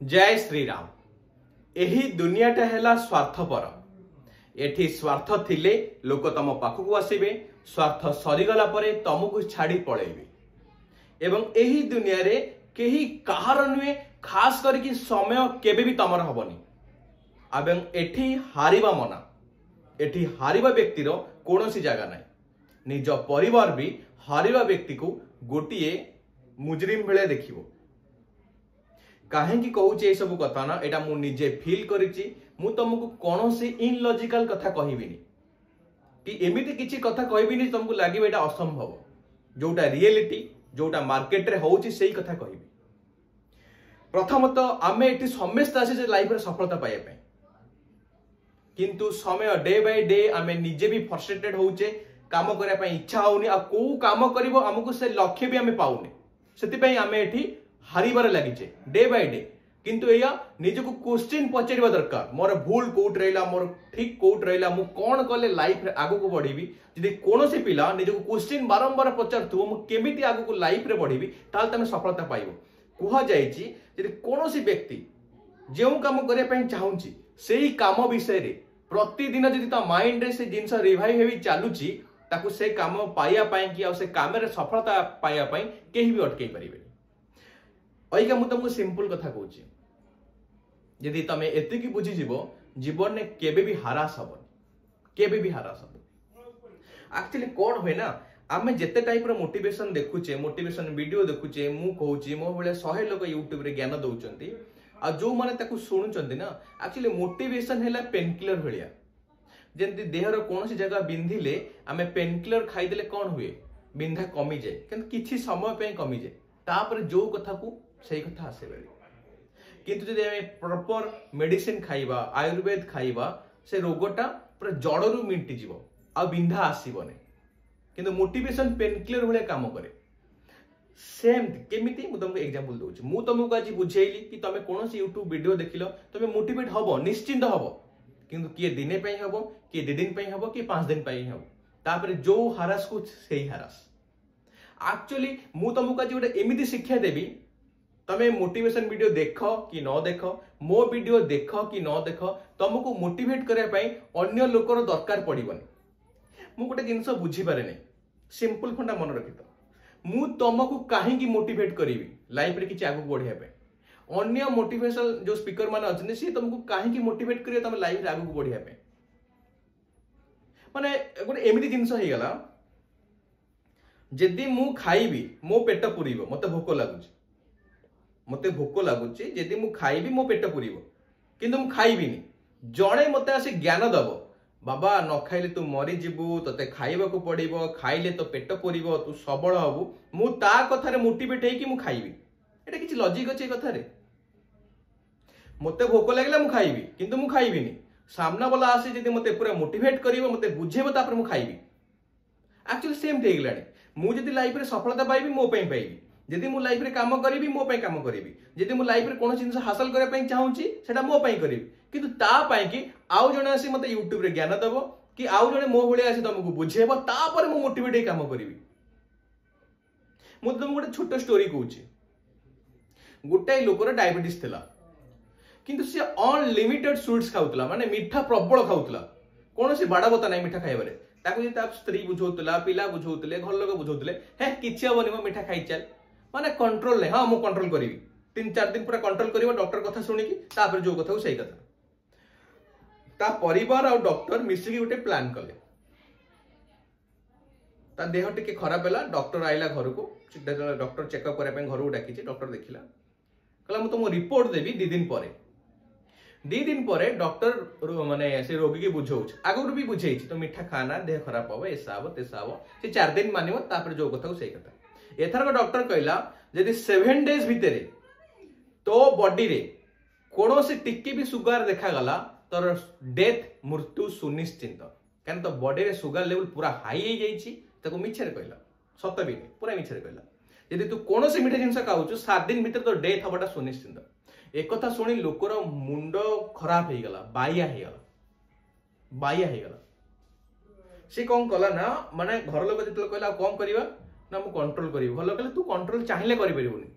जय श्री राम। एही दुनियाटा हैला स्वार्थपर। एठी स्वार्थ थिले लोक तम पाखक आसबे, स्वार्थ सरीगला परे तुमको छाड़ी पलैबे। एवं एही दुनिया रे केही कहार नुहे, खास करके समय केबे भी तमर हबनी। एवं एठी हारिबा मना, एठी हारिबा व्यक्तिर कोनोसी जगह नाई। निज परिवार भी हारिबा व्यक्ति को गोटिए मुजरिम बेले देखिबो। कहीं कहूचे ये सब कथा ना, एटा मु निजे फील करिछि। मु तुमको कौनसी इनलॉजिकल कथा कहबिनी कि एमिति किछि कथा कहबिनी तुमको लागिबे एटा असंभव। जोटा रियलिटी, जोटा मार्केट रे होउछि सेही कथा कहबी। प्रथमतः आमे एठी समस्त आसे जे लाइफ रे सफलता पाइबे पे, किंतु समय डे बाय डे आमे निजे भी फ्रस्ट्रेटेड होउचे, काम करिया पे इच्छा होउनी, आ को काम करिवो हमकु से लक्ष्य भी आमे पाउनी। सेति पई आमे एठी हारिबार लगिचे डे बाय डे। किंतु या निजको क्वेश्चन पचारिबा दरकार, मोर भूल कोट रहिला, मोर ठीक कोट रहिला, मु कोन कले लाइफ रे आगु को बढ़ीबी। जदि कोनोसी पिला निजको क्वेश्चन बारंबार पचारथुबो मु केमिति आगु को लाइफ रे बढ़ीबी, ताल तमे सफलता पाइबो। कुहा जायछि जदि कोनोसी व्यक्ति जेउ काम करिया पय चाहूछि सेही काम विषय रे प्रतिदिन जदि ता माइंड रे से जिंस रिवाइव हेबी चालुछि, ताकू से काम पाइया पय कि आ से काम रे सफलता पाइया पय केही भी अटकै परिबे। अइका मु तुमको सिंपल कथा कहूछि, यदि तमे एतिकी बुझी जीवो जीवन में केबे भी हारास हबनी, केबे भी हारास हबनी। एक्चुअली कोन होय ना, आमे जेते टाइप रो मोटिवेशन देखुचे, मोटिवेशन वीडियो देखुचे, मु कहूछि मो बेले 100 लोक यूट्यूब रे ज्ञान दउचंती, आ जो माने ताकू सुनुचंती ना, एक्चुअली मोटिवेशन हैला पेन किलर भलिया। जेंति देहर कोनोसी जगह बिंधिले आमे पेन किलर खाइ देले कोन हुए, बिंधा कमी जाय, किंतु किछि समय पे कमी जाय, तापर जो कथा को सही कथा आसे बेले। किंतु जदि आमे प्रॉपर मेडिसिन खाइबा, आयुर्वेद खाइबा, से रोगटा पूरा जड़रू मिंटी जीवो, आ बिंधा आसीबने। किंतु मोटिवेशन पेन किलर भले काम करे। सेम केमिति मु तुमको एग्जांपल दोछि। मु तुमको आज बुझेइली कि तमे कोनोसी यूट्यूब वीडियो देखिलो, तमे मोटिवेट हबो, निश्चिंत हबो। किंतु किए दिने पई हबो, किए 2 दिन पई हबो, कि 5 दिन पई हबो, तापर जो हारास को सेही हारास। एक्चुअली मु तुमको आज गोटे एमिति शिक्षा देबी, तमे मोटिवेशन वीडियो देख कि न देख, मो वीडियो देख कि न देख, तुमको मोटिवेट करया पई अन्य लोकर दरकार पड़िबनी। मु गोटे जिंस बुझी पारे नै, सिंपल फंडा मन रखितो। मु तुमको काहे की मोटिवेट करिवि लाइफ रे किछि आगु बढ़िया पे। अन्य मोटिवेशनल जो स्पीकर माने अछन से तुमको काहे की मोटिवेट करियो तमे लाइफ रे आगु बढ़िया पे। माने गोटे एमिति जिंस हे गला, जदि मु खाइबी मो पेट पुरीबो, मते भोक लागुची, मते भोक लागुची, जदि मु खाइबी मो पेट पुरीबो, किंतु मु खाइबिनी। जणे मते आसे ज्ञान दबो, बाबा न खाइले तू मरी जीवु, तते खाइबा को पड़िबो, खाइले तो पेट पुरीबो, तू सबल हबु, मु ता कथा रे मोटिवेट हेकी मु खाइबी। एटा किछि लॉजिक अछि कथा रे। मते भोक लागला मु खाइबी, किंतु मु खाइबिनी। सामना वाला आसे जदि मते पूरा मोटिवेट करिवो, मते बुझेबो, तापर मु खाइबी। एक्चुअली सेम हे गेलानी। मु जदि लाइफ रे सफलता पाइबी मो पई पाइबी, जदि मु लाइफ रे काम करिवि मो पई काम करिवि, जदि मु लाइफ रे कोनो जिंस हासिल करे पई चाहूची सेटा मो पई करिवि। किंतु ता पई कि आउ जणे आसी मते यूट्यूब रे ज्ञान दबो, कि आउ जणे मो भले आसी तुमको बुझेबो, तापर मु मोटिवेट हे काम करिवि। मु तुमको गोटे छोट स्टोरी कहूची। गोटे लोकर डायबिटीज थिला, किंतु से अनलिमिटेड स्वीट्स खाउतला, माने मिठा प्रबल खाउतला, कोनोसी बाडा बता नै मिठा खाइबारे। ताकू जे ता स्त्री बुझौतला, पिला बुझौतले, घर लोक बुझौतले, हे किछि हबनी म मिठा खाइ चल, माने कंट्रोल नै। हां मु कंट्रोल करिवि, 3-4 दिन पूरा कंट्रोल करिवो, डॉक्टर कथा सुनि कि तापर जो कथा सही कथा। ता परिवार और डॉक्टर मिसी कि गोटे प्लान कले। ता देह टिके खराब होला, डॉक्टर आइला घर को, डॉक्टर चेकअप करे पे घर को डाकिछि। डॉक्टर देखिला, कहला मु तुम रिपोर्ट देबी 2 दिन परे। 2 दिन परे डॉक्टर माने से रोगी के बुझौछ, आगुर भी बुझेछि तो मिठा खाना देह खराब हबो, ऐसा हबो तेसा हबो। से 4 दिन मानिबो, तापर जो कथा सही कथा। एथरक डॉक्टर कहला यदि 7 डेज भितरे तो बॉडी रे कोनोसी टिक्की भी सुगर देखा गला, तोर डेथ मृत्यु सुनिश्चित। कान तो बॉडी रे सुगर लेवल पूरा हाई हे जाईछि, ताको मिछरे कहला, सत भी नै, पूरा मिछरे कहला। यदि तू कोनोसी मीठा जिंस खाउछु 7 दिन भितर तो डेथ हबटा सुनिश्चित। एक कथा सुनी लोकर मुंड खराब हे गला, बाया हे गला, बाया हे गला। से कोन कला ना, माने घर लोक जतल कहला कोन करिवा ना, मु कंट्रोल करिवो। घर लोक कहले तू कंट्रोल चाहिले करि परिबोनी,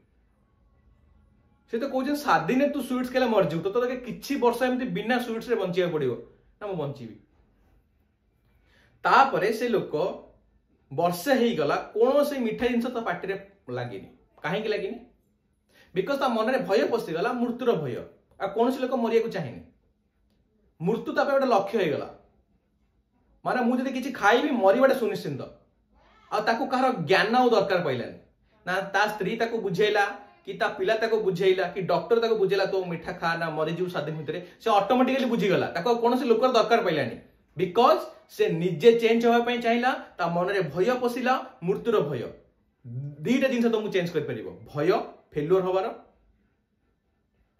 से तो कहते 7 दिन तू स्वीट्स खेला मरजू तो तक किछि वर्ष एमती बिना स्वीट्स रे बंचिया पड़ियो ना मु बंचीबी। तापरे से लोक वर्षे ही गला कौन से मिठा जिनस तो पार्टी रे लागिनी कहीं लगिनी बिकज ता मन में भय पशिगला मृत्युर भय आ कौन से लोक मरिया को चाहिए मृत्यु ताप गोटे लक्ष्य हो गला माने मुझे किसी खाइबी मरवाटा सुनिश्चित आको कहार ज्ञान आ दरकार पड़ानी ना ता स्त्री ताको बुझेला कि ता पिला ताको बुझेला कि डॉक्टर ताको बुझेला तो मिठा खा ना मरीजु 7 दिन भितर से ऑटोमेटिकली बुझीगला ताको कौन से लोकर दरकार पड़ानी बिकज से निजे चेंज होगा चाहिए ता मन में भय पशिला मृत्युर भय दीटा जिन तुमको चेंज कर पार भय फेल्युअर हबार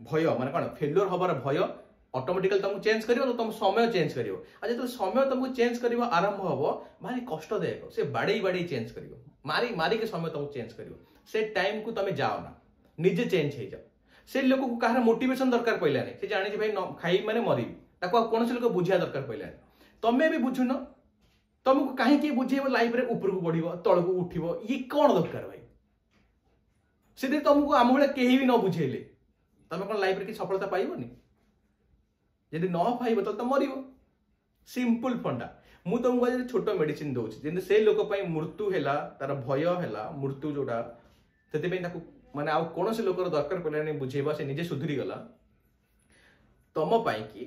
भय माने कौन फेल्युअर हबार भय ऑटोमेटिकली तुमको चेंज कर तुम समय चेंज कर जो समय तुमको चेंज कर आरंभ हम भारी कष्टदायक से बाड़े बाड़े चेंज कर मारी मारी के समय तुमको चेंज कर से टाइम को तुम जाओ ना निजे चेंज हो जाओ से लोक को कहार मोटिवेशन दरकार पड़ानी से जानी भाई खाई माने मरबी कौन से लोक बुझा दरकार पड़ानी तमें भी बुझुन तुमको कहीं बुझेब लाइफ रे ऊपर को बढ़ तल को उठिब ये कौन दरकार भाई से तुमको आम भाई कहीं भी न बुझेले तुम कौन लाइफ रे कि सफलता पाइबनी यदि न पाइब तो मर सिंपल फंडा मु तुमको आज छोट मेडिसिन दूसरी से लोक मृत्यु है तार भय है मृत्यु जोटा से माने आउ कौन से लोकर दरकार पड़ानी बुझेबा से निजे सुधरी गला तुम कि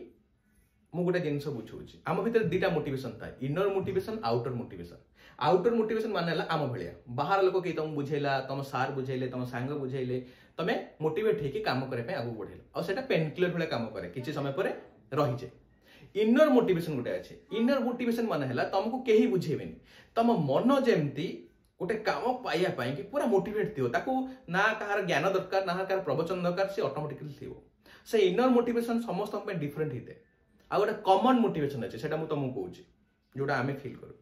मु गोटे जिन बुझाऊँ आम भर दीटा मोटिवेशन था इनर मोटिवेशन आउटर मोटिवेशन माने आम भाया बाहर लोक कि तुम बुझेला तुम सार बुझेले तुम सांग बुझेले तुम मोटिवेट होकर काम करने आगे बढ़ेला और पेनकिलर भाई काम करे किसी समय पर रही जाए इनर मोटिवेशन गोटे अच्छे इनर मोटिवेशन माने तुमको कहीं बुझेबेनी तुम मन जमती गोटे काम पाइबापी कि पूरा मोटिवेट थी ना कहार ज्ञान दरकार ना कहार प्रवचन दरकार से ऑटोमेटिकली थी से इनर मोटिवेशन समस्त डिफरेंट होते आ गोटे कॉमन मोटिवेशन अच्छे से तुमको कहूँ जोटा आम फिल करूँ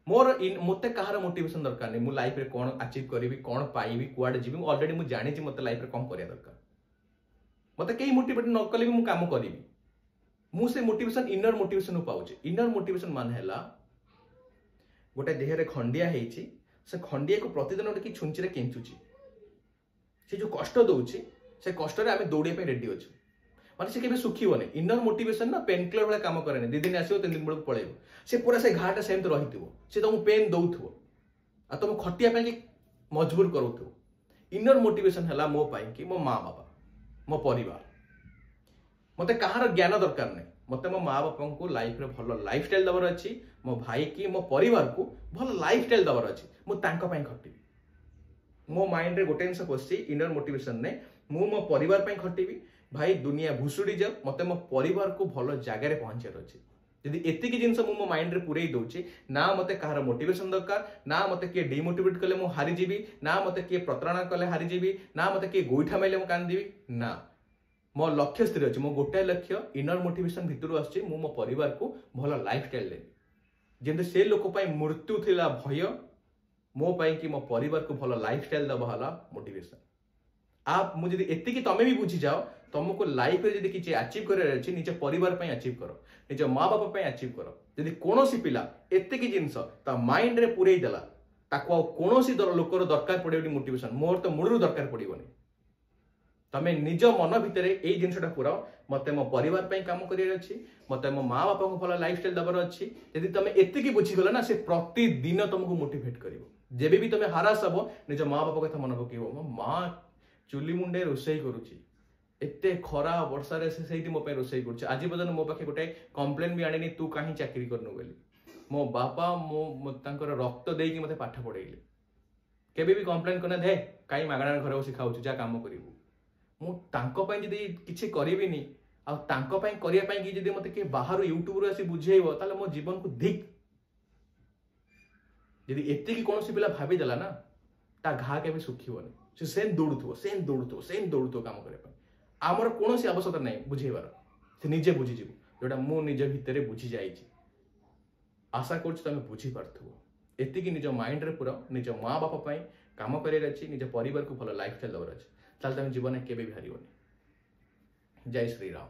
मोर मत कहार मोटिवेशन दरकार नहीं मु लाइफ रे कौन अचीव करी कौन पाइबी कुआडे जीवी ऑलरेडी मुझे जानी मत लाइफ रे कौन करिया दरकार मत कहीं मोटिवेट न कले भी मु काम करी मु से मोटिवेशन इनर मोटिवेशन पाऊँ इनर मोटिवेशन मान है गोटे देह रे खंडिया है से खंडिया को प्रतिदिन गोटे कि छुंची केंचुची से जो कष्ट दौर से कष्ट आम दौड़े रेडी अच्छे माने से केबे सुखीबने इनर मोटिवेशन ना पेनकिलर भाई काम करे 2 दिन आसो 3 दिन बेलू पलैब से पूरा से घाटा सेमती रही से तुमको पेन दौथो आ तुम खटिया मजबूर करो इनर मोटिवेशन है मो कि मो माँ बापा मो परिवार मत कहार ज्ञान दरकार नहीं मत मो माँ बापा को लाइफ रे भल लाइफ स्टाइल दबार अच्छी मो भाई की मो परिवार को भल लाइफ स्टाइल दबार अच्छी मुझे खटिबी मो माइंड रे गोटे जिन पशि इनर मोटिवेशन ने मो परिवार खटिबी भाई दुनिया भुसुड़ी जाओ मत मो परिवार को भल जगार पहुंचार अच्छे यदि एतिक जिन मो माइंड रे पूरे दौचे ना मत कहार मोटिवेशन दरकार ना मत किए डिमोटिवेट कले मु हारीजी ना मत किए प्रतारणा कले हारीजी ना मत किए गोईठा मारे मु कांदी ना मो लक्ष्य स्थिर अच्छे मो गोटाए लक्ष्य इनर मोटिवेशन भितर आसुची मो परिवार को भल लाइफ स्टाइल देवी जमी से लोक मृत्यु थिला भय मो कि मो परिवार को भल लाइफ स्टाइल दबा मोटिवेशन आप मुझे एति तमें भी बुझी जाओ तुमको लाइफ रे किसी अचीव कर निज परिवार अचीव कर निज माँ बापा अचीव कर जदि कौन पिला एतिक जिनस माइंड रे पूरे देला ताको कौन लोकर दरकार पड़े मोटिवेशन मोर तो मूलर दरकार पड़ोनी तमें निज मन भितर यही जिनसा पुराओ मत मो परिवार काम कर मत मो माँ बापा को भल लाइफ स्टाइल दबार अच्छी यदि तुम एतिक बुझीगला ना से प्रतिदिन तुमको मोटिवेट कर जेबे भी तुम हारास हम निज माँ बापा कथा मन पकेब मो माँ चुली मुंडे रोसई करुच्ची एते खरा वर्षा से मो रोसई कर आज पर्यटन मो पाखे गोटे कंप्लेन भी आनी तू कहीं चाकरी करनु बोली मो बापा मो रक्त देकी मते पाठ पढ़ेले केबे भी कंप्लेन करना दे कहीं मागणा घर बस खाऊ जा काम करू मुझे किसी करी मत बाहर यूट्यूब आसी बुझेब ताले मो जीवन को धिक यदि एतिक कौन पिला भावीदेला ना ता घा के सुखीबनी से दौड़ुव काम करने आमर कौन आवश्यकता नहीं बुझेबार से निजे बुझीज जोटा मु निज भितर बुझी जाइए आशा कर बुझी पार्थ एतिक निज माइंड रे पूरा निज माँ बापा काम कर निज परिवार को भल लाइफ स्टाइल दबार अच्छे ताल तुम जीवन के भी हारनी। जय श्री राम।